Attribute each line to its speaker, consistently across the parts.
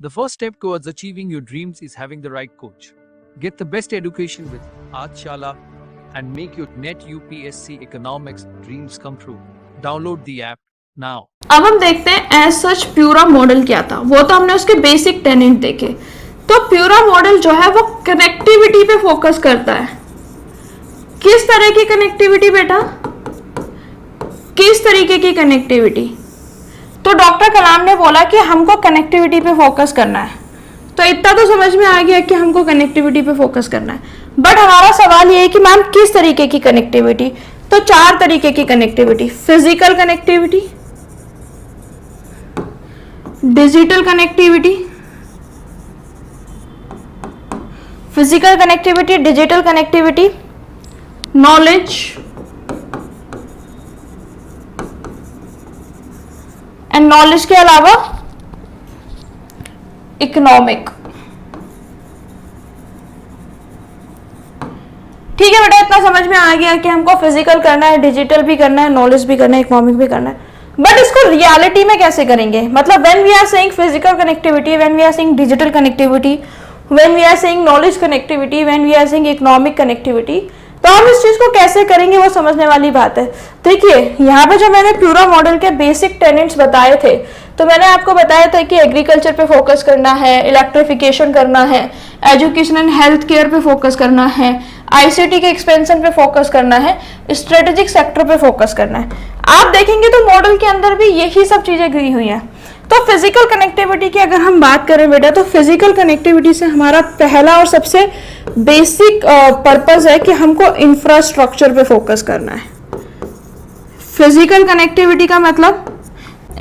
Speaker 1: The first step towards achieving your dreams is having the right coach. Get the best education with Aadhshala and make your NET UPSC economics dreams come true. Download the app now.
Speaker 2: अब हम देखते हैं as such pura model क्या था। वो तो हमने उसके बेसिक टेनेट देखे। तो प्यूरा मॉडल जो है वो कनेक्टिविटी पे फोकस करता है। किस तरह की कनेक्टिविटी बेटा? किस तरीके की कनेक्टिविटी? तो डॉक्टर कलाम ने बोला कि हमको कनेक्टिविटी पे फोकस करना है। तो इतना तो समझ में आ गया कि हमको कनेक्टिविटी पे फोकस करना है। बट हमारा सवाल ये है कि मैम किस तरीके की कनेक्टिविटी? तो 4 तरीके की connectivity. Physical connectivity, digital connectivity, physical connectivity, digital connectivity, knowledge and knowledge के अलावा इकोनॉमिक। ठीक है बेटा, इतना समझ में आ गया कि हमको फिजिकल करना है, डिजिटल भी करना है, नॉलेज भी करना है, इकोनॉमिक भी करना है। बट इसको रियलिटी में कैसे करेंगे? मतलब when we are saying physical connectivity, when we are saying digital connectivity, when we are saying knowledge connectivity, when we are saying economic connectivity, तो हम इस चीज को कैसे करेंगे वो समझने वाली बात है। देखिए यहाँ पे जो मैंने प्यूरा मॉडल के बेसिक टेनेट्स बताए थे, तो मैंने आपको बताया था कि एग्रीकल्चर पे फोकस करना है, इलेक्ट्रिफिकेशन करना है, एजुकेशन एंड हेल्थ केयर पे फोकस करना है, आईसीटी के एक्सपेंशन पे फोकस करना है, स्ट्रेटेजिक सेक्टर पे फोकस करना है। आप देखेंगे तो मॉडल के अंदर भी यही सब चीजें गई हुई हैं। तो फिजिकल कनेक्टिविटी की अगर हम बात करें बेटा, तो फिजिकल कनेक्टिविटी से हमारा पहला और सबसे बेसिक पर्पस है कि हमको इंफ्रास्ट्रक्चर पे फोकस करना है। फिजिकल कनेक्टिविटी का मतलब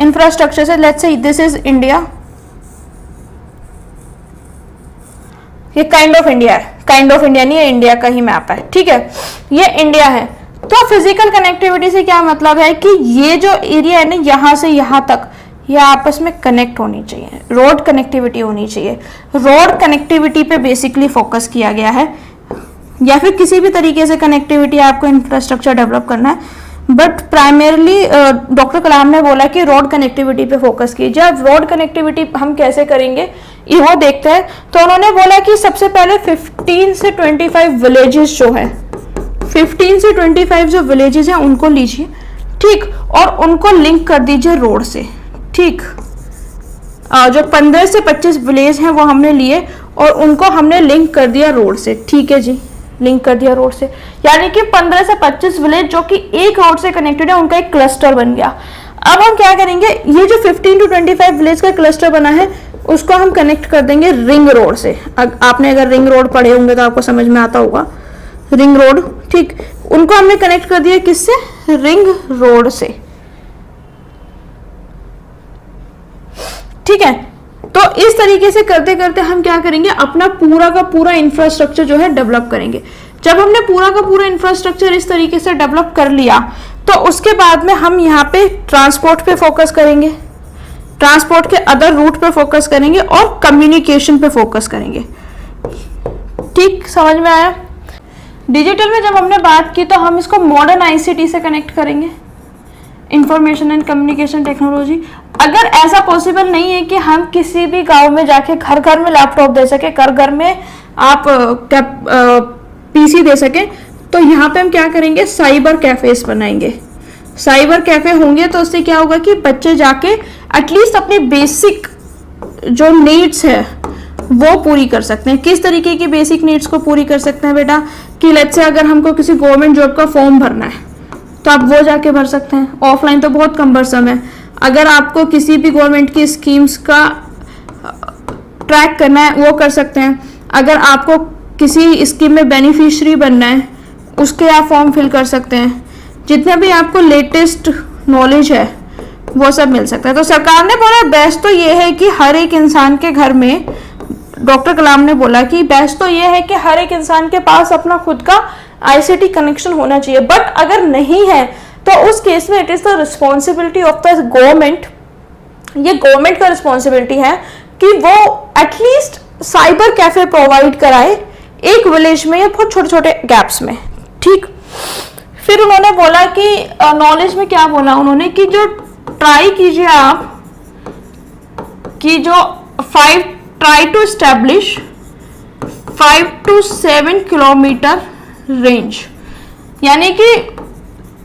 Speaker 2: इंफ्रास्ट्रक्चर से, let's say this is India, ये काइंड ऑफ इंडिया है, काइंड ऑफ इंडिया नहीं है, इंडिया का ही मैप है, ठीक है, ये इंडिया है। तो फिजिकल कनेक्टिविटी से क्या मतलब है कि ये जो एरिया है ना, यहां से यहां तक ये आपस में कनेक्ट होनी चाहिए, रोड कनेक्टिविटी होनी चाहिए। रोड कनेक्टिविटी पे बेसिकली फोकस किया गया है, या फिर किसी भी तरीके से कनेक्टिविटी आपको इंफ्रास्ट्रक्चर डेवलप करना है। बट प्राइमरली डॉक्टर कलाम ने बोला कि रोड कनेक्टिविटी पे फोकस कीजिए। अब रोड कनेक्टिविटी हम कैसे करेंगे ये वो देखते हैं। तो उन्होंने बोला कि सबसे पहले 15 से 25 विलेजेस जो है, 15 से 25 जो विलेजेस हैं उनको लीजिए, ठीक, और उनको लिंक कर दीजिए रोड से, ठीक। जो 15 से 25 विलेज हैं वो हमने लिए और उनको हमने लिंक कर दिया रोड से, ठीक है जी, लिंक कर दिया रोड से। यानी कि 15 से 25 विलेज जो कि एक रोड से कनेक्टेड है, उनका एक क्लस्टर बन गया। अब हम क्या करेंगे, ये जो 15 to 25 विलेज का क्लस्टर बना है उसको हम कनेक्ट कर देंगे रिंग रोड से। आपने अगर रिंग रोड पढ़े होंगे तो आपको समझ में आता होगा, रिंग रोड, ठीक। उनको हमने कनेक्ट कर दिया किससे? रिंग रोड से, ठीक है। तो इस तरीके से करते करते हम क्या करेंगे, अपना पूरा का पूरा इंफ्रास्ट्रक्चर जो है डेवलप करेंगे। जब हमने पूरा का पूरा इंफ्रास्ट्रक्चर इस तरीके से डेवलप कर लिया, तो उसके बाद में हम यहाँ पे ट्रांसपोर्ट पे फोकस करेंगे, ट्रांसपोर्ट के अदर रूट पे फोकस करेंगे और कम्युनिकेशन पे फोकस करेंगे, ठीक, समझ में आया। डिजिटल में जब हमने बात की तो हम इसको मॉडर्न आईसीटी से कनेक्ट करेंगे, इंफॉर्मेशन एंड कम्युनिकेशन टेक्नोलॉजी। अगर ऐसा पॉसिबल नहीं है कि हम किसी भी गांव में जाके घर घर में लैपटॉप दे सके, घर घर में आप पीसी दे सके, तो यहाँ पे हम क्या करेंगे, साइबर कैफेस बनाएंगे। साइबर कैफे होंगे तो उससे क्या होगा कि बच्चे जाके एटलीस्ट अपनी बेसिक जो नीड्स है वो पूरी कर सकते हैं। किस तरीके की बेसिक नीड्स को पूरी कर सकते हैं बेटा, कि लेट्स से अगर हमको किसी गवर्नमेंट जॉब का फॉर्म भरना है तो आप वो जाके भर सकते हैं, ऑफलाइन तो बहुत कम्बरसम है। अगर आपको किसी भी गवर्नमेंट की स्कीम्स का ट्रैक करना है वो कर सकते हैं। अगर आपको किसी स्कीम में बेनिफिशियरी बनना है उसके आप फॉर्म फिल कर सकते हैं। जितने भी आपको लेटेस्ट नॉलेज है वो सब मिल सकता है। तो सरकार ने बोला बेस्ट तो ये है कि हर एक इंसान के घर में, डॉक्टर कलाम ने बोला कि बेस्ट तो ये है कि हर एक इंसान के पास अपना खुद का आईसीटी कनेक्शन होना चाहिए। बट अगर नहीं है तो उस केस में it is the responsibility of the government, ये गवर्नमेंट का रिस्पॉन्सिबिलिटी है कि वो एटलीस्ट साइबर कैफे प्रोवाइड कराए एक विलेज में या बहुत छोटे छोटे गैप्स में, ठीक। फिर उन्होंने बोला कि नॉलेज में क्या बोला उन्होंने कि जो ट्राई कीजिए आप कि जो 5 try to establish 5 to 7 kilometre range, यानी कि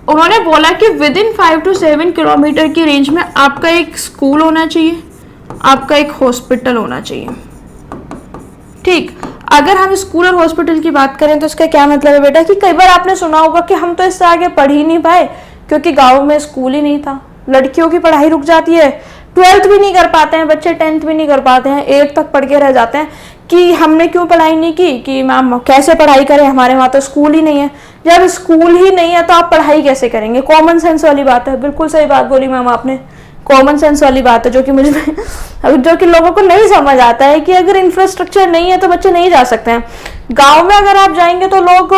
Speaker 2: उन्होंने बोला कि विद इन 5 to 7 किलोमीटर की रेंज में आपका एक स्कूल होना चाहिए, आपका एक हॉस्पिटल होना चाहिए। ठीक, अगर हम स्कूल और हॉस्पिटल की बात करें तो इसका क्या मतलब है बेटा कि कई बार आपने सुना होगा कि हम तो इससे आगे पढ़ ही नहीं पाए क्योंकि गांव में स्कूल ही नहीं था। लड़कियों की पढ़ाई रुक जाती है, 12th भी नहीं कर पाते हैं बच्चे, 10th भी नहीं कर पाते हैं, 8th तक पढ़ के रह जाते हैं कि हमने क्यों पढ़ाई नहीं की, कि मैम कैसे पढ़ाई करें, हमारे वहाँ तो स्कूल ही नहीं है। जब स्कूल ही नहीं है तो आप पढ़ाई कैसे करेंगे? कॉमन सेंस वाली बात है, बिल्कुल सही बात बोली मैम आपने, कॉमन सेंस वाली बात है जो कि लोगों को नहीं समझ आता है कि अगर इंफ्रास्ट्रक्चर नहीं है तो बच्चे नहीं जा सकते हैं। गांव में अगर आप जाएंगे तो लोग,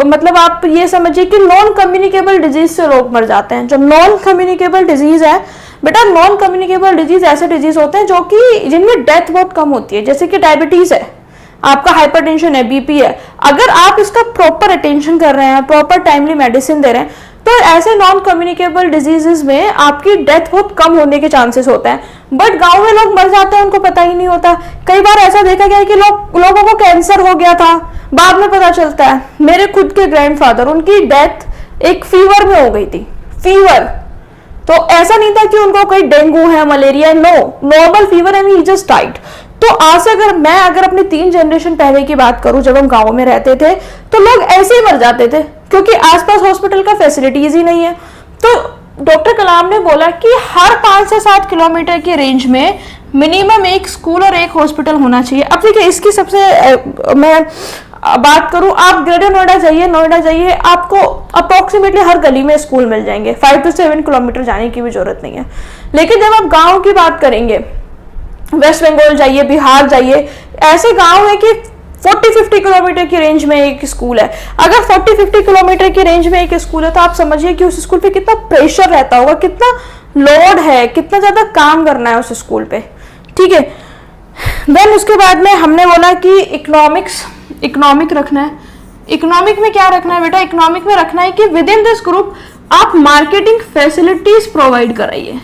Speaker 2: मतलब आप ये समझिए कि नॉन कम्युनिकेबल डिजीज से लोग मर जाते हैं। जो नॉन कम्युनिकेबल डिजीज है बेटा, नॉन कम्युनिकेबल डिजीज ऐसे डिजीज होते हैं जो कि जिनमें डेथ बहुत कम होती है, जैसे कि डायबिटीज है, आपका हाइपरटेंशन है, बीपी है। अगर आप इसका प्रॉपर अटेंशन कर रहे हैं, प्रॉपर टाइमली मेडिसिन दे रहे हैं, तो ऐसे नॉन कम्युनिकेबल डिजीजेस में आपकी डेथ बहुत कम होने के चांसेस होते हैं। बट गांव में लोग मर जाते हैं, उनको पता ही नहीं होता। कई बार ऐसा देखा गया है कि लोगों को कैंसर हो गया था, बाद में पता चलता है। मेरे खुद के ग्रैंडफादर, उनकी डेथ एक फीवर में हो गई थी, फीवर। तो ऐसा नहीं था कि उनको कोई डेंगू है, malaria, no, normal fever and he just died. तो आज से अगर अपनी 3 जनरेशन पहले की बात करूं, जब हम गांव में रहते थे तो लोग ऐसे ही मर जाते थे क्योंकि आसपास हॉस्पिटल का फैसिलिटीज ही नहीं है। तो डॉक्टर कलाम ने बोला कि हर 5 से 7 किलोमीटर की रेंज में मिनिमम एक स्कूल और एक हॉस्पिटल होना चाहिए। अब देखिए, इसकी सबसे मैं बात करूं, आप ग्रेटर नोएडा जाइए, आपको अप्रोक्सीमेटली हर गली में स्कूल मिल जाएंगे, 5 to 7 किलोमीटर जाने की भी जरूरत नहीं है। लेकिन जब आप गाँव की बात करेंगे, वेस्ट बंगाल जाइए, बिहार जाइए, ऐसे गांव है कि 40-50 किलोमीटर की रेंज में एक स्कूल है। अगर 40-50 किलोमीटर की रेंज में एक स्कूल है तो आप समझिए कि उस स्कूल पे कितना प्रेशर रहता होगा, कितना लोड है, कितना ज्यादा काम करना है उस स्कूल पे। ठीक है, देन उसके बाद में हमने बोला कि इकोनॉमिक रखना है। इकोनॉमिक में क्या रखना है बेटा? इकोनॉमिक में रखना है कि विद इन दिस ग्रुप आप मार्केटिंग फैसिलिटीज प्रोवाइड कराइए।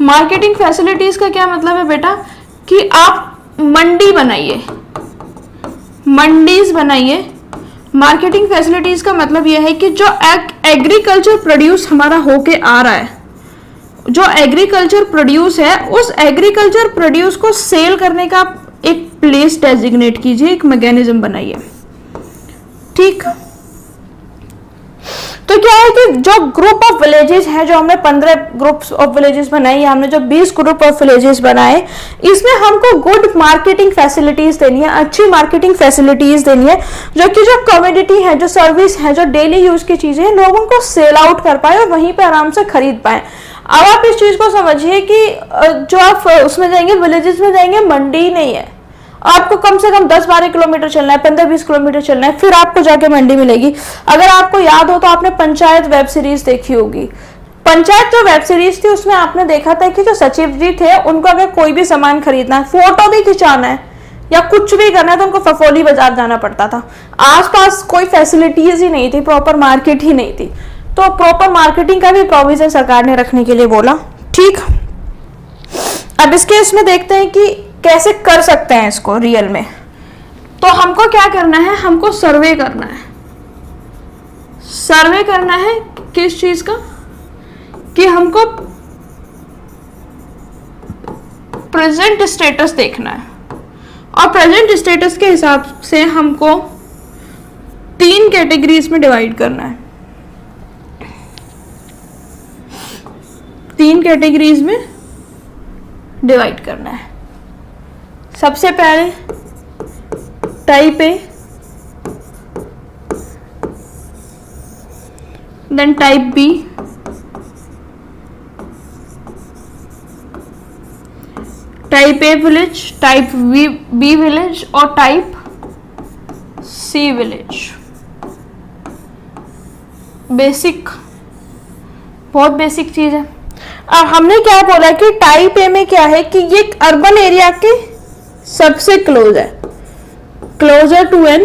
Speaker 2: मार्केटिंग फैसिलिटीज का क्या मतलब है बेटा कि आप मंडी बनाइए, मंडीज बनाइए। मार्केटिंग फैसिलिटीज का मतलब यह है कि जो एग्रीकल्चर प्रोड्यूस हमारा होके आ रहा है, जो एग्रीकल्चर प्रोड्यूस है, उस एग्रीकल्चर प्रोड्यूस को सेल करने का एक प्लेस डेजिग्नेट कीजिए, एक मैकेनिज्म बनाइए। ठीक, तो क्या है कि जो ग्रुप ऑफ विलेजेस है, जो हमने 15 ग्रुप्स ऑफ विलेजेस बनाई, हमने जो 20 ग्रुप ऑफ विलेजेस बनाए, इसमें हमको गुड मार्केटिंग फैसिलिटीज देनी है, अच्छी मार्केटिंग फैसिलिटीज देनी है, जो कि जो कम्युनिटी है, जो सर्विस है, जो डेली यूज की चीजें हैं, लोगों को सेल आउट कर पाए और वहीं पे आराम से खरीद पाए। अब आप इस चीज को समझिए कि जो आप उसमें जाएंगे, विलेजेस में जाएंगे, मंडी नहीं है, आपको कम से कम 10-12 किलोमीटर चलना है, 15-20 किलोमीटर चलना है, फिर आपको जाके मंडी मिलेगी। अगर आपको याद हो तो आपने पंचायत वेब सीरीज देखी होगी। पंचायत जो वेब सीरीज थी उसमें आपने देखा था कि जो सचिव जी थे, उनको अगर कोई भी सामान खरीदना है, फोटो भी खिंचाना है या कुछ भी करना है तो उनको फफोली बाजार जाना पड़ता था। आसपास कोई फैसिलिटीज ही नहीं थी, प्रॉपर मार्केट ही नहीं थी। तो प्रॉपर मार्केटिंग का भी प्रोविजन सरकार ने रखने के लिए बोला। ठीक, अब इसके इसमें देखते हैं कि कैसे कर सकते हैं इसको रियल में। तो हमको क्या करना है? हमको सर्वे करना है। सर्वे करना है किस चीज का? कि हमको प्रेजेंट स्टेटस देखना है, और प्रेजेंट स्टेटस के हिसाब से हमको 3 कैटेगरीज में डिवाइड करना है। 3 कैटेगरीज में डिवाइड करना है। सबसे पहले type A, then type B, type A village, type B village और टाइप सी विलेज। बेसिक, बहुत बेसिक चीज है। अब हमने क्या बोला कि टाइप ए में क्या है कि ये अर्बन एरिया के सबसे क्लोज है, closer to an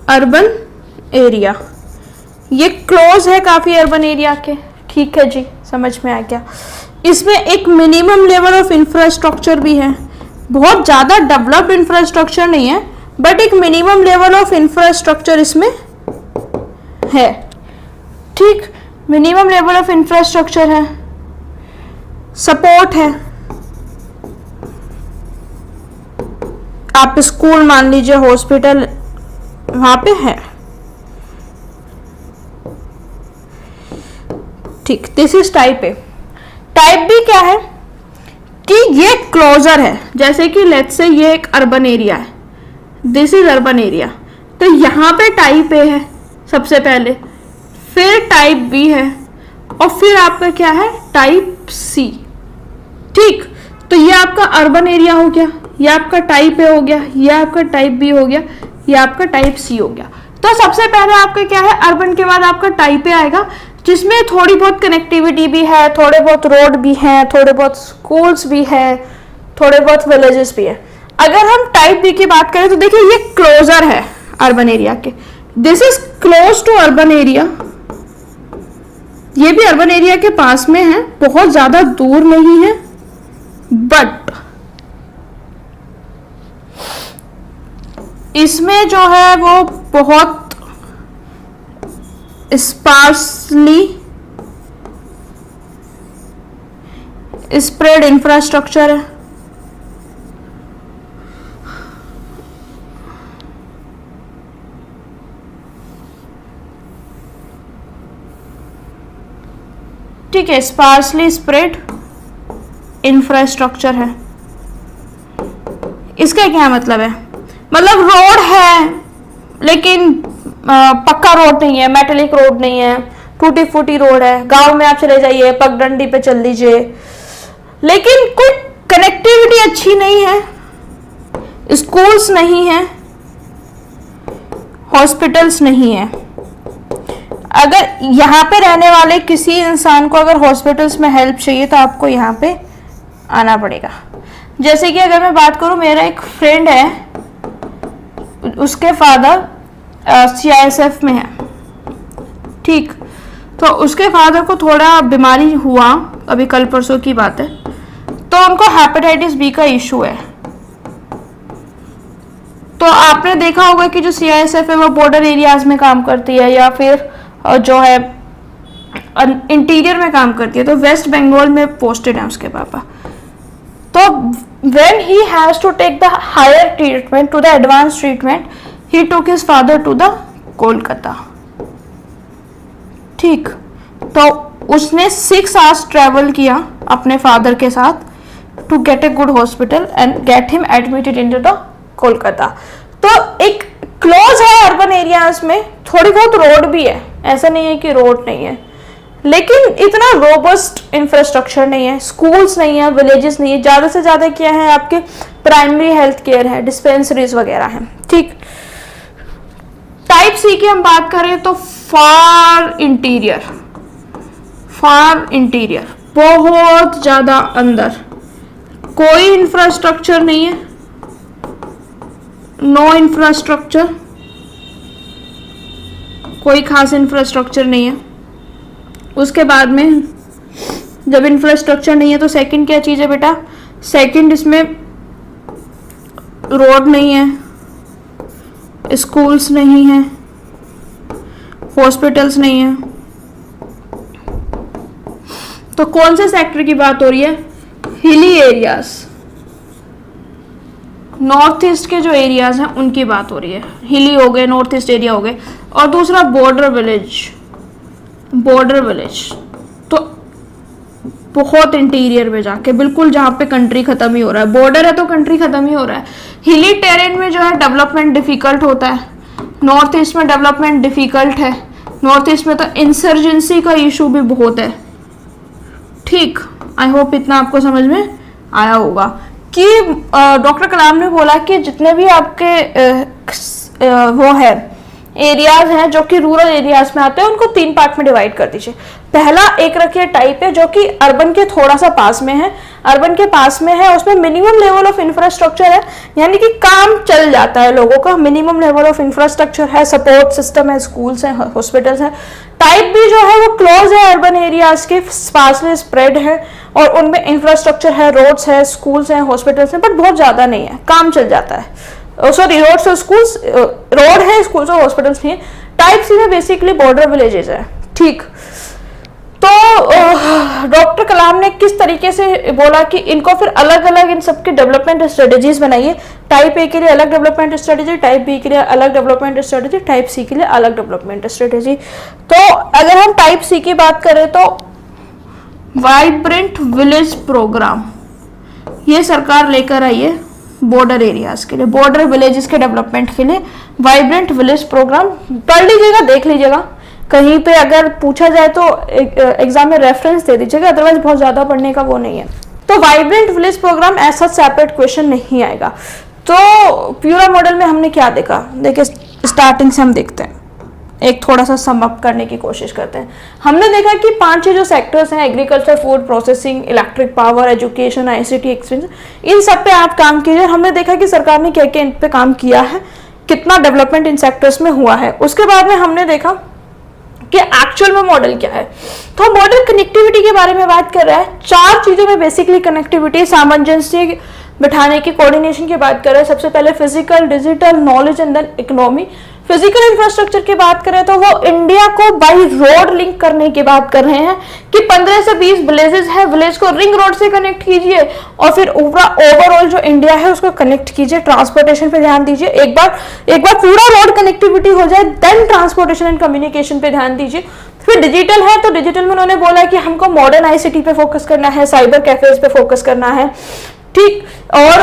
Speaker 2: urban area. ये क्लोज है काफी अर्बन एरिया के। ठीक है जी, समझ में आ गया। इसमें एक मिनिमम लेवल ऑफ इंफ्रास्ट्रक्चर भी है, बहुत ज़्यादा डेवलप्ड इंफ्रास्ट्रक्चर नहीं है बट एक मिनिमम लेवल ऑफ इंफ्रास्ट्रक्चर इसमें है। ठीक, मिनिमम लेवल ऑफ इंफ्रास्ट्रक्चर है, सपोर्ट है। आप स्कूल मान लीजिए, हॉस्पिटल वहां पे है। ठीक, this is type A. Type B क्या है कि ये क्लोजर है, जैसे कि लेट्स से ये एक अर्बन एरिया है, दिस इज अर्बन एरिया, तो यहां पे टाइप ए है सबसे पहले, फिर टाइप बी है और फिर आपका क्या है, टाइप सी। ठीक, तो ये आपका अर्बन एरिया हो गया, ये आपका टाइप ए हो गया, ये आपका टाइप बी हो गया, ये आपका टाइप सी हो गया। तो सबसे पहले आपका क्या है, अर्बन के बाद आपका टाइप ए आएगा, जिसमें थोड़ी बहुत कनेक्टिविटी भी है, थोड़े बहुत रोड भी हैं, थोड़े बहुत स्कूल्स भी है, थोड़े बहुत विलेजेस भी है। अगर हम टाइप बी की बात करें तो देखिए ये क्लोजर है अर्बन एरिया के, this is close to urban area, ये भी अर्बन एरिया के पास में है, बहुत ज्यादा दूर नहीं है, बट इसमें जो है वो बहुत स्पार्सली स्प्रेड इंफ्रास्ट्रक्चर है। ठीक है, स्पार्सली स्प्रेड इंफ्रास्ट्रक्चर है। इसका क्या मतलब है, मतलब रोड है लेकिन पक्का रोड नहीं है, मेटेलिक रोड नहीं है, टूटी फूटी रोड है। गांव में आप चले जाइए, पगडंडी पे चल लीजिए, लेकिन कोई कनेक्टिविटी अच्छी नहीं है, स्कूल्स नहीं है, हॉस्पिटल्स नहीं है। अगर यहाँ पे रहने वाले किसी इंसान को अगर हॉस्पिटल्स में हेल्प चाहिए तो आपको यहाँ पे आना पड़ेगा। जैसे कि अगर मैं बात करूँ, मेरा एक फ्रेंड है, उसके फादर CISF में है। ठीक, तो उसके फादर को थोड़ा बीमारी हुआ, अभी कल परसों की बात है, तो उनको हेपेटाइटिस बी का इशू है। तो आपने देखा होगा कि जो CISF है वो बॉर्डर एरियाज में काम करती है या फिर जो है इंटीरियर में काम करती है, तो वेस्ट बंगाल में पोस्टेड है उसके पापा। तो when he has to take the higher treatment to the advanced treatment, he took his father to the Kolkata. ठीक, तो उसने 6 hours ट्रेवल किया अपने फादर के साथ to get a good hospital and get him admitted into the Kolkata. तो एक close है अर्बन एरियाज में, थोड़ी बहुत रोड भी है, ऐसा नहीं है कि रोड नहीं है, लेकिन इतना रोबस्ट इंफ्रास्ट्रक्चर नहीं है, स्कूल्स नहीं है, विलेजेस नहीं है, ज़्यादा से ज़्यादा क्या है, आपके प्राइमरी हेल्थ केयर है, डिस्पेंसरीज वगैरह हैं। ठीक, टाइप सी की हम बात करें तो फार इंटीरियर, बहुत ज़्यादा अंदर, कोई इंफ्रास्ट्रक्चर नहीं है, नो इंफ्रास्ट्रक्चर, कोई खास इंफ्रास्ट्रक्चर नहीं है। उसके बाद में जब इंफ्रास्ट्रक्चर नहीं है तो सेकंड क्या चीज़ है बेटा, सेकंड इसमें रोड नहीं है, स्कूल्स नहीं है, हॉस्पिटल्स नहीं है। तो कौन से सेक्टर की बात हो रही है, हिली एरियाज, नॉर्थ ईस्ट के जो एरियाज हैं उनकी बात हो रही है, हिली हो गए, नॉर्थ ईस्ट एरिया हो गए। और दूसरा बॉर्डर विलेज, तो बहुत इंटीरियर में जाके, बिल्कुल जहाँ पे कंट्री खत्म ही हो रहा है, बॉर्डर है तो कंट्री खत्म ही हो रहा है। हिली टेरेन में जो है डेवलपमेंट डिफिकल्ट होता है, नॉर्थ ईस्ट में डेवलपमेंट डिफिकल्ट है, नॉर्थ ईस्ट में तो इंसर्जेंसी का इशू भी बहुत है। ठीक, आई होप इतना आपको समझ में आया होगा कि डॉक्टर कलाम ने बोला कि जितने भी आपके वो है एरियाज हैं जो कि रूरल एरियाज में आते हैं, उनको 3 पार्ट में डिवाइड कर दीजिए। पहला एक रखिए टाइप है जो कि अर्बन के थोड़ा सा पास में है, अर्बन के पास में है, उसमें मिनिमम लेवल ऑफ इंफ्रास्ट्रक्चर है, यानी कि काम चल जाता है लोगों का, मिनिमम लेवल ऑफ इंफ्रास्ट्रक्चर है, सपोर्ट सिस्टम है, स्कूल्स हैं, हॉस्पिटल्स हैं। टाइप बी जो है वो क्लोज है, अर्बन एरियाज के स्पार्सली स्प्रेड है और उनमें इंफ्रास्ट्रक्चर है, रोड्स है, स्कूल्स हैं, हॉस्पिटल्स हैं, बट बहुत ज्यादा नहीं है, काम चल जाता है। सॉरी, रोड्स और स्कूल्स, रोड है, स्कूल्स और हॉस्पिटल्स नहीं है। टाइप सी में बेसिकली बॉर्डर विलेजेस है। ठीक, तो डॉक्टर कलाम ने किस तरीके से बोला कि इनको फिर अलग अलग इन सबके डेवलपमेंट स्ट्रेटेजीज बनाइए। टाइप ए के लिए अलग डेवलपमेंट स्ट्रेटेजी, टाइप बी के लिए अलग डेवलपमेंट स्ट्रेटेजी, टाइप सी के लिए अलग डेवलपमेंट स्ट्रेटेजी। तो अगर हम टाइप सी की बात करें तो वाइब्रेंट विलेज प्रोग्राम ये सरकार लेकर आई है बॉर्डर एरियाज के लिए, बॉर्डर विलेजेस के डेवलपमेंट के लिए वाइब्रेंट विलेज प्रोग्राम। पढ़ लीजिएगा, देख लीजिएगा, कहीं पे अगर पूछा जाए तो एग्जाम में रेफरेंस दे दीजिएगा, अदरवाइज बहुत ज्यादा पढ़ने का वो नहीं है। तो वाइब्रेंट विलेज प्रोग्राम ऐसा सेपरेट क्वेश्चन नहीं आएगा। तो प्यूरा मॉडल में हमने क्या देखा, देखिए स्टार्टिंग से हम देखते हैं, एक थोड़ा सा सम अप करने की कोशिश करते हैं। हमने देखा कि 5 जो सेक्टर्स हैं, agriculture, food processing, electric power, education, ICT, experience, इन सब पे आप काम कीजिए। हमने देखा कि सरकार ने क्या क्या इन पे काम किया है, कितना डेवलपमेंट इन सेक्टर्स में हुआ है। उसके बाद में हमने देखा कि एक्चुअल में मॉडल क्या है। तो मॉडल कनेक्टिविटी के बारे में बात कर रहा है। 4 चीजों में बेसिकली कनेक्टिविटी, सामंजस्य बिठाने की, कोऑर्डिनेशन की बात कर रहे हैं। सबसे पहले physical, digital, knowledge and then economy. Physical infrastructure की बात करें तो वो इंडिया को बाय रोड लिंक करने की बात कर रहे हैं कि 15 से 20 विलेजेस है, विलेज को रिंग रोड से कनेक्ट कीजिए और फिर ओवरऑल जो इंडिया है उसको कनेक्ट कीजिए। ट्रांसपोर्टेशन पे ध्यान दीजिए, एक बार पूरा रोड कनेक्टिविटी हो जाए, देन ट्रांसपोर्टेशन एंड कम्युनिकेशन पे ध्यान दीजिए। फिर डिजिटल है, तो डिजिटल में उन्होंने बोला कि हमको मॉडर्न आईसीटी पे फोकस करना है, साइबर कैफेज पे फोकस करना है। ठीक, और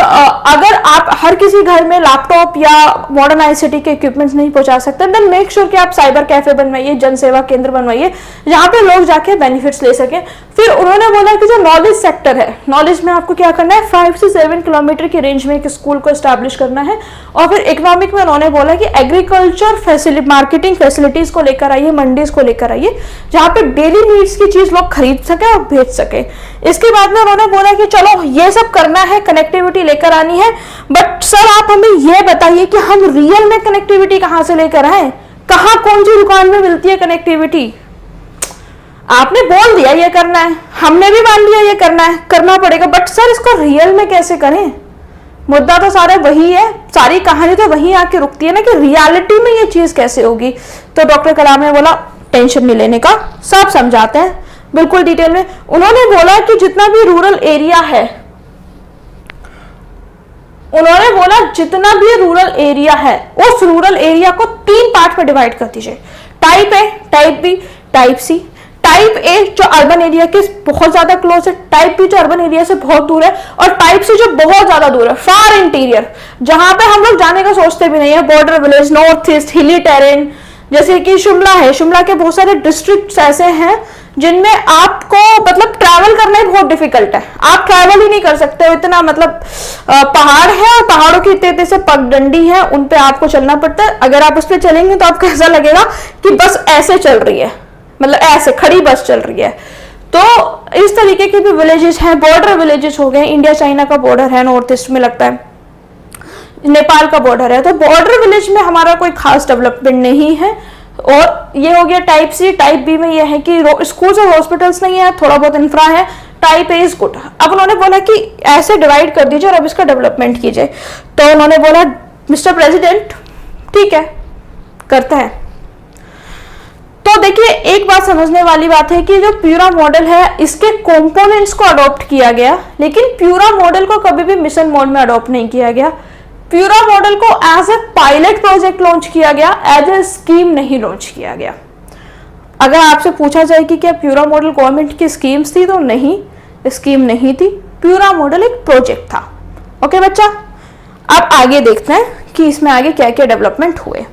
Speaker 2: अगर आप हर किसी घर में लैपटॉप या मॉडर्न आईसीटी के इक्विपमेंट्स नहीं पहुंचा सकते, देन मेक श्योर कि आप साइबर कैफे बनवाइए, जन सेवा केंद्र बनवाइए, जहां पे लोग जाके बेनिफिट्स ले सकें। फिर उन्होंने बोला कि जो नॉलेज सेक्टर है, नॉलेज में आपको क्या करना है, 5 से 7 किलोमीटर की रेंज में एक स्कूल को एस्टैब्लिश करना है। और फिर इकोनॉमिक में उन्होंने बोला कि एग्रीकल्चर फैसिलिटी, मार्केटिंग फैसिलिटीज को लेकर आइए, मंडीज को लेकर आइए, जहां पे डेली नीड्स की चीज लोग खरीद सके और भेज सके। इसके बाद में उन्होंने बोला कि चलो ये सब करना है, कनेक्टिविटी लेकर आनी है, बट सर आप हमें यह बताइए कि हम रियल में कनेक्टिविटी कहां से लेकर आए, कहां कौन सी दुकान में मिलती है कनेक्टिविटी। आपने बोल दिया ये करना है, हमने भी मान लिया ये करना है, करना पड़ेगा, बट सर इसको रियल में कैसे करें। मुद्दा तो सारा वही है, सारी कहानी तो वही आके रुकती है ना कि रियलिटी में ये चीज कैसे होगी। तो डॉक्टर कलाम ने बोला टेंशन नहीं लेने का, सब समझाते हैं बिल्कुल डिटेल में। उन्होंने बोला कि जितना भी रूरल एरिया है, उन्होंने बोला जितना भी रूरल एरिया है उस रूरल एरिया को 3 पार्ट में डिवाइड कर दीजिए। Type A, type B, type C. Type A जो अर्बन एरिया के बहुत ज्यादा क्लोज है, टाइप बी जो अर्बन एरिया से बहुत दूर है, और टाइप सी जो बहुत ज्यादा दूर है, फार इंटीरियर, जहां पे हम लोग जाने का सोचते भी नहीं है। बॉर्डर विलेज, नॉर्थ ईस्ट, हिली टेरेन, जैसे कि शिमला है, शिमला के बहुत सारे डिस्ट्रिक्ट्स ऐसे हैं जिनमें आपको मतलब ट्रैवल करना ही बहुत डिफिकल्ट है, आप ट्रैवल ही नहीं कर सकते हो, इतना मतलब पहाड़ है और पहाड़ों की इतने से पगडंडी है, उन पे आपको चलना पड़ता है। अगर आप उस पर चलेंगे तो आपको ऐसा लगेगा कि बस ऐसे चल रही है, मतलब ऐसे खड़ी बस चल रही है। तो इस तरीके के भी विलेजेस हैं, बॉर्डर विलेजेस हो गए, इंडिया चाइना का बॉर्डर है, नॉर्थ ईस्ट में लगता है, नेपाल का बॉर्डर है। तो बॉर्डर विलेज में हमारा कोई खास डेवलपमेंट नहीं है। और ये हो गया टाइप सी। टाइप बी में ये है कि स्कूल्स और हॉस्पिटल्स नहीं है, थोड़ा बहुत इंफ्रा है। Type A is good. अब उन्होंने बोला कि ऐसे डिवाइड कर दीजिए और अब इसका डेवलपमेंट कीजिए। तो उन्होंने बोला मिस्टर प्रेसिडेंट ठीक है करते हैं। तो देखिए एक बात समझने वाली बात है कि जो प्यूरा मॉडल है इसके कंपोनेंट्स को अडॉप्ट किया गया, लेकिन प्यूरा मॉडल को कभी भी मिशन मोड में अडॉप्ट नहीं किया गया। प्यूरा मॉडल को as a pilot project launch किया गया, एज ए स्कीम नहीं लॉन्च किया गया। अगर आपसे पूछा जाए कि क्या प्यूरा मॉडल गवर्नमेंट की स्कीम्स थी, तो नहीं, स्कीम नहीं थी, प्यूरा मॉडल एक प्रोजेक्ट था। ओके बच्चा, अब आगे देखते हैं कि इसमें आगे क्या क्या डेवलपमेंट हुए।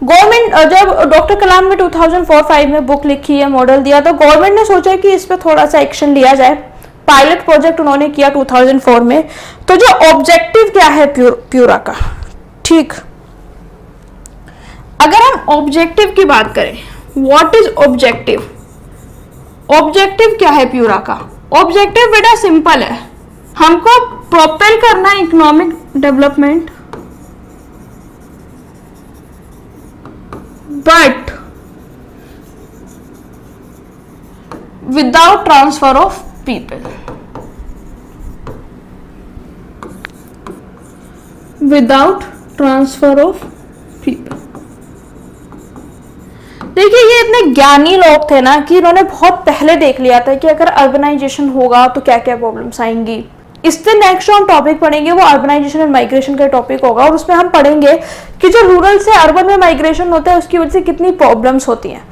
Speaker 2: गवर्नमेंट जब डॉक्टर कलाम ने 2004-05 में बुक लिखी है, मॉडल दिया, तो गवर्नमेंट ने सोचा कि इस पर थोड़ा सा एक्शन लिया जाए। पायलट प्रोजेक्ट उन्होंने किया 2004 में। तो जो ऑब्जेक्टिव क्या है प्यूरा का, ठीक, अगर हम ऑब्जेक्टिव की बात करें, व्हाट इज ऑब्जेक्टिव? ऑब्जेक्टिव क्या है प्यूरा का? ऑब्जेक्टिव बेटा सिंपल है, हमको प्रोपेल करना है economic development, but without transfer of people, without transfer of people. देखिए ये इतने ज्ञानी लोग थे ना कि इन्होंने बहुत पहले देख लिया था कि अगर अर्बनाइजेशन होगा तो क्या क्या प्रॉब्लम्स आएंगी। इससे नेक्स्ट जो हम टॉपिक पढ़ेंगे वो अर्बनाइजेशन एंड माइग्रेशन का टॉपिक होगा, और उसमें हम पढ़ेंगे कि जो रूरल से अर्बन में माइग्रेशन होता है उसकी वजह से कितनी प्रॉब्लम्स होती हैं।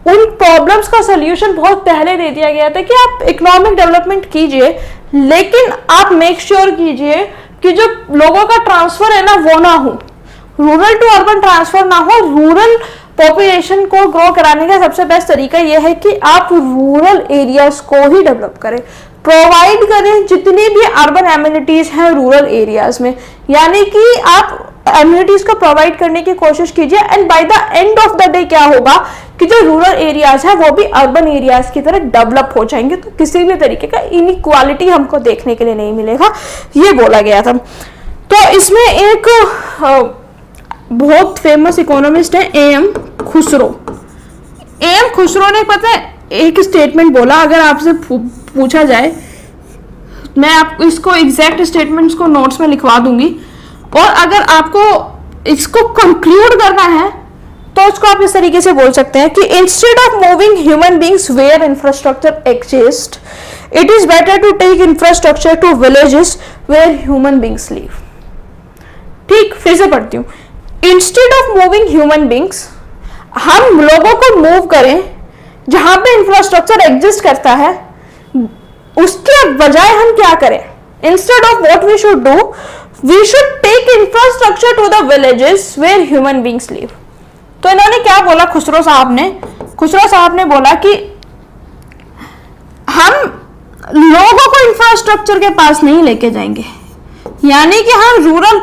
Speaker 2: उन प्रॉब्लम्स का सोल्यूशन बहुत पहले दे दिया गया था कि आप इकोनॉमिक डेवलपमेंट कीजिए, लेकिन आप मेक श्योर कीजिए कि जो लोगों का ट्रांसफर है ना वो ना हो, रूरल टू अर्बन ट्रांसफर ना हो। रूरल पॉपुलेशन को ग्रो कराने का सबसे बेस्ट तरीका यह है कि आप रूरल एरियाज को ही डेवलप करें, प्रोवाइड करें जितनी भी अर्बन एमिनिटीज हैं रूरल एरियाज में, यानी कि आप एमिनिटीज को प्रोवाइड करने की कोशिश कीजिए। And by the end of the day क्या होगा कि जो रूरल एरियाज हैं वो भी अर्बन एरियाज की तरह डेवलप हो जाएंगे, तो किसी भी तरीके का इनइक्वालिटी हमको देखने के लिए नहीं मिलेगा, ये बोला गया था। तो इसमें एक बहुत फेमस इकोनॉमिस्ट है एम खुसरो। एम खुसरो ने पता है एक स्टेटमेंट बोला, अगर आपसे पूछा जाए, मैं आपको इसको एग्जैक्ट स्टेटमेंट्स को नोट्स में लिखवा दूंगी, और अगर आपको इसको कंक्लूड करना है तो उसको आप इस तरीके से बोल सकते हैं कि instead of moving human beings where infrastructure exist, it is better to take infrastructure to villages where human beings live. ठीक, फिर से पढ़ती हूँ। Instead of moving human beings, हम लोगों को मूव करें जहां पे इंफ्रास्ट्रक्चर एग्जिस्ट करता है, उसके बजाय हम क्या करें? Instead of what we should do, we should take infrastructure to the villages where human beings live. तो इन्होंने क्या बोला खुसरो साहब ने? खुसरो साहब ने बोला कि हम लोगों को इंफ्रास्ट्रक्चर के पास नहीं लेके जाएंगे, यानी कि हम रूरल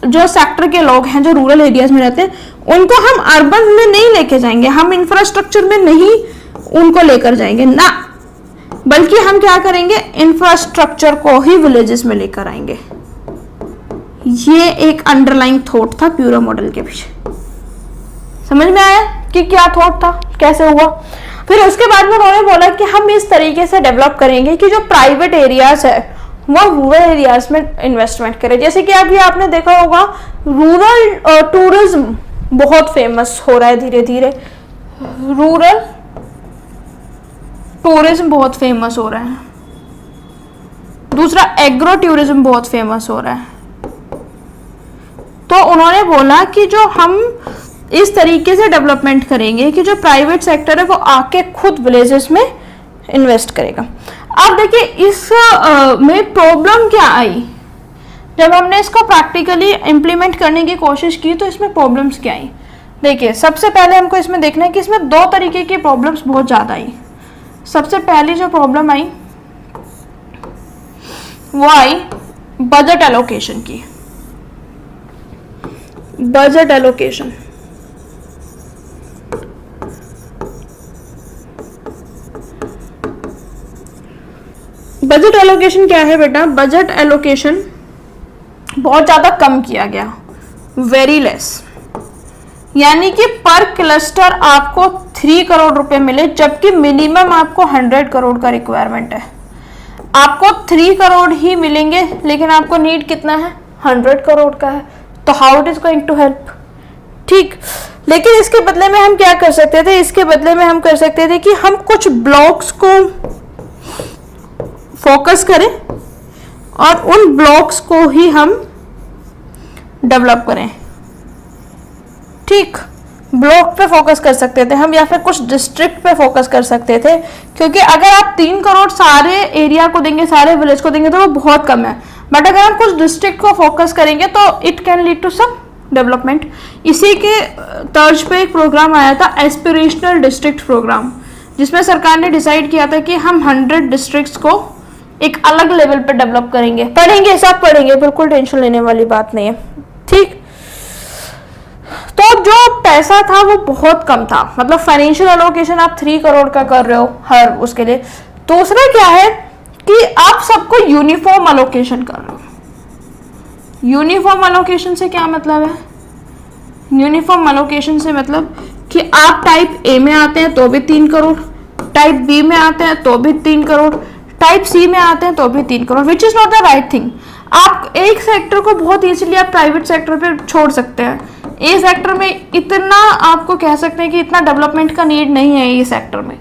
Speaker 2: जो सेक्टर के लोग हैं जो रूरल एरियाज में रहते हैं उनको हम अर्बन में नहीं लेके जाएंगे, हम इंफ्रास्ट्रक्चर में नहीं उनको लेकर जाएंगे ना, बल्कि हम क्या करेंगे? इंफ्रास्ट्रक्चर को ही विलेजेस में लेकर आएंगे। ये एक अंडरलाइंग थॉट था प्यूरा मॉडल के पीछे। समझ में आया कि क्या थॉट था, कैसे हुआ? फिर उसके बाद में उन्होंने बोला कि हम इस तरीके से डेवलप करेंगे कि जो प्राइवेट एरियाज है वो रूरल एरियाज में इन्वेस्टमेंट करे। जैसे कि अभी आपने देखा होगा रूरल टूरिज्म बहुत फेमस हो रहा है धीरे धीरे, रूरल टूरिज्म बहुत फेमस हो रहा है। दूसरा एग्रो टूरिज्म बहुत फेमस हो रहा है। तो उन्होंने बोला कि जो हम इस तरीके से डेवलपमेंट करेंगे कि जो प्राइवेट सेक्टर है वो आके खुद विलेजेस में इन्वेस्ट करेगा। अब देखिए इस में प्रॉब्लम क्या आई, जब हमने इसको प्रैक्टिकली इम्प्लीमेंट करने की कोशिश की तो इसमें प्रॉब्लम्स क्या आई? देखिए सबसे पहले हमको इसमें देखना है कि इसमें दो तरीके की प्रॉब्लम्स बहुत ज़्यादा आई। सबसे पहली जो प्रॉब्लम आई वो आई बजट एलोकेशन की। बजट एलोकेशन, बजट एलोकेशन क्या है बेटा? बजट एलोकेशन बहुत ज्यादा कम किया गया, वेरी लेस, यानी कि पर क्लस्टर आपको 3 करोड़ रुपए मिले, जबकि मिनिमम आपको 100 करोड़ का रिक्वायरमेंट है। आपको 3 करोड़ ही मिलेंगे लेकिन आपको नीड कितना है? 100 करोड़ का है। तो how it is going to help? ठीक, लेकिन इसके बदले में हम क्या कर सकते थे? इसके बदले में हम कर सकते थे कि हम कुछ ब्लॉक्स को फोकस करें और उन ब्लॉक्स को ही हम डेवलप करें। ठीक, ब्लॉक पे फोकस कर सकते थे हम, या फिर कुछ डिस्ट्रिक्ट पे फोकस कर सकते थे, क्योंकि अगर आप 3 करोड़ सारे एरिया को देंगे, सारे विलेज को देंगे तो वो बहुत कम है, बट अगर हम कुछ डिस्ट्रिक्ट को फोकस करेंगे तो it can lead to some development. इसी के तर्ज पे एक प्रोग्राम आया था, एस्पिरेशनल डिस्ट्रिक्ट प्रोग्राम, जिसमें सरकार ने डिसाइड किया था कि हम 100 डिस्ट्रिक्ट्स को एक अलग लेवल पर डेवलप करेंगे। पढ़ेंगे, सब पढ़ेंगे, बिल्कुल टेंशन लेने वाली बात नहीं है। ठीक, तो और जो पैसा था वो बहुत कम था, मतलब फाइनेंशियल एलोकेशन आप 3 करोड़ का कर रहे हो हर उसके लिए। दूसरा क्या है कि आप सबको यूनिफॉर्म एलोकेशन कर रहे हो। यूनिफॉर्म एलोकेशन से क्या मतलब है? यूनिफॉर्म एलोकेशन से मतलब कि आप टाइप ए में आते हैं तो भी 3 करोड़, टाइप बी में आते हैं तो भी 3 करोड़, टाइप सी में आते हैं तो भी 3 crore, which is not the right thing. आप एक सेक्टर को बहुत इजीली आप प्राइवेट सेक्टर पे छोड़ सकते हैं। ए सेक्टर में इतना आपको कह सकते हैं कि इतना डेवलपमेंट का नीड नहीं है ए सेक्टर में,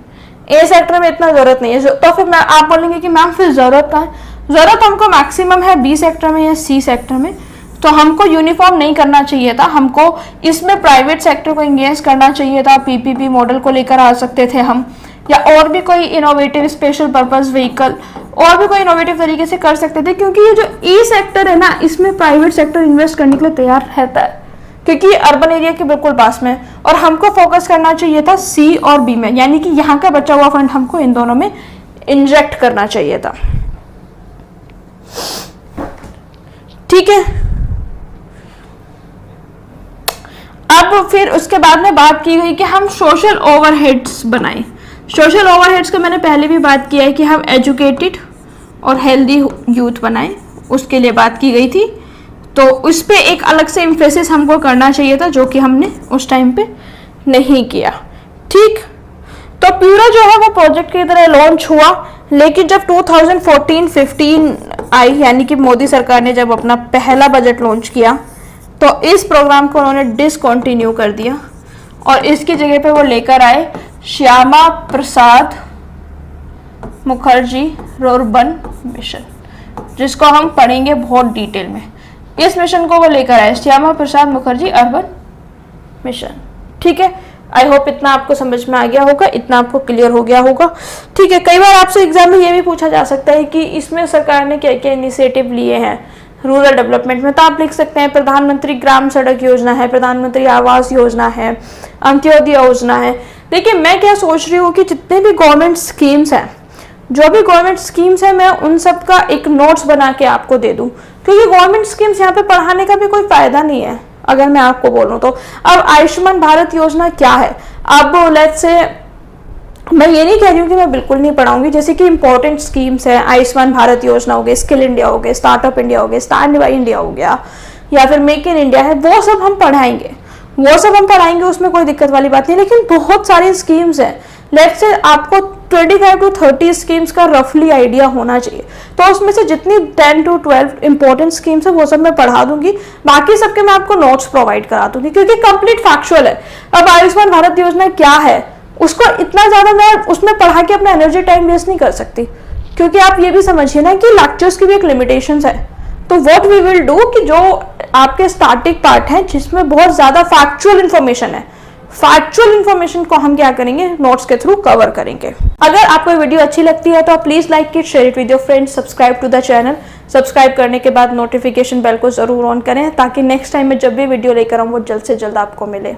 Speaker 2: ए सेक्टर में इतना जरूरत नहीं है। तो फिर आप बोलेंगे कि मैम फिर जरूरत है, जरूरत हमको मैक्सिमम है बी सेक्टर में या सी सेक्टर में, तो हमको यूनिफॉर्म नहीं करना चाहिए था, हमको इसमें प्राइवेट सेक्टर को एंगेज करना चाहिए था। पीपीपी मॉडल को लेकर आ सकते थे हम, या और भी कोई इनोवेटिव स्पेशल पर्पस व्हीकल और भी कोई इनोवेटिव तरीके से कर सकते थे, क्योंकि ये जो ई सेक्टर है ना, इसमें प्राइवेट सेक्टर इन्वेस्ट करने के लिए तैयार रहता है, क्योंकि अर्बन एरिया के बिल्कुल पास में। और हमको फोकस करना चाहिए था सी और बी में, यानी कि यहाँ का बचा हुआ फंड हमको इन दोनों में इंजेक्ट करना चाहिए था। ठीक है, अब फिर उसके बाद में बात की गई कि हम सोशल ओवरहेड्स बनाएं। सोशल ओवरहेड्स का मैंने पहले भी बात किया है कि हम एजुकेटेड और हेल्दी यूथ बनाएं, उसके लिए बात की गई थी। तो उस पर एक अलग से एम्फेसिस हमको करना चाहिए था, जो कि हमने उस टाइम पे नहीं किया। ठीक, तो पूरा जो है वो प्रोजेक्ट की तरह लॉन्च हुआ, लेकिन जब 2014-15 आई, यानी कि मोदी सरकार ने जब अपना पहला बजट लॉन्च किया, तो इस प्रोग्राम को उन्होंने डिसकंटिन्यू कर दिया और इसकी जगह पे वो लेकर आए श्यामा प्रसाद मुखर्जी रुर्बन मिशन, जिसको हम पढ़ेंगे बहुत डिटेल में। इस मिशन को वो लेकर आए श्यामा प्रसाद मुखर्जी अर्बन मिशन। ठीक है, आई होप इतना आपको समझ में आ गया होगा, इतना आपको क्लियर हो गया होगा। ठीक है, कई बार आपसे एग्जाम में ये भी पूछा जा सकता है कि इसमें सरकार ने क्या क्या इनिशिएटिव लिए हैं रूरल डेवलपमेंट में, तो आप लिख सकते हैं प्रधानमंत्री ग्राम सड़क योजना है, प्रधानमंत्री आवास योजना है, अंत्योदय योजना है। देखिए, मैं क्या सोच रही हूँ कि जितने भी गवर्नमेंट स्कीम्स हैं, जो भी गवर्नमेंट स्कीम्स है, मैं उन सब का एक नोट्स बना के आपको दे दूं, क्योंकि गवर्नमेंट स्कीम्स यहाँ पे पढ़ाने का भी कोई फायदा नहीं है अगर मैं आपको बोलूं तो। अब आयुष्मान भारत योजना क्या है, अब लेट्स से मैं ये नहीं कह रही हूँ कि मैं बिल्कुल नहीं पढ़ाऊंगी, जैसे कि इंपॉर्टेंट स्कीम्स है, आयुष्मान भारत योजना हो गई, स्किल इंडिया हो गया, स्टार्टअप इंडिया हो गया, स्टैंड बाय इंडिया हो गया, या फिर मेक इन इंडिया है, वो सब हम पढ़ाएंगे, उसमें कोई दिक्कत वाली बात नहीं। लेकिन बहुत सारी स्कीम्स हैं, लेट्स से आपको 25 to 30 स्कीम्स का रफली आइडिया होना चाहिए, तो उसमें से जितनी 10 to 12 इंपॉर्टेंट स्कीम्स है वो सब मैं पढ़ा दूंगी, बाकी सबके मैं आपको नोट्स प्रोवाइड करा दूंगी, क्योंकि कंप्लीट फैक्चुअल है। अब आयुष्मान भारत योजना क्या है, उसको इतना ज्यादा मैं उसमें पढ़ा के अपना एनर्जी टाइम वेस्ट नहीं कर सकती, क्योंकि आप ये भी समझिए ना कि लेक्चर्स की भी एक लिमिटेशंस है। तो व्हाट वी विल डू कि जो आपके स्टार्टिंग पार्ट है जिसमें बहुत ज्यादा फैक्चुअल इन्फॉर्मेशन है, फैक्चुअल इन्फॉर्मेशन को हम क्या करेंगे, नोट्स के थ्रू कवर करेंगे। अगर आपको वीडियो अच्छी लगती है तो आप please like it, share it with your friends, subscribe to the channel. Subscribe करने के बाद नोटिफिकेशन बेल को जरूर ऑन करें, ताकि नेक्स्ट टाइम में जब भी वीडियो लेकर आऊं वो जल्द से जल्द आपको मिले।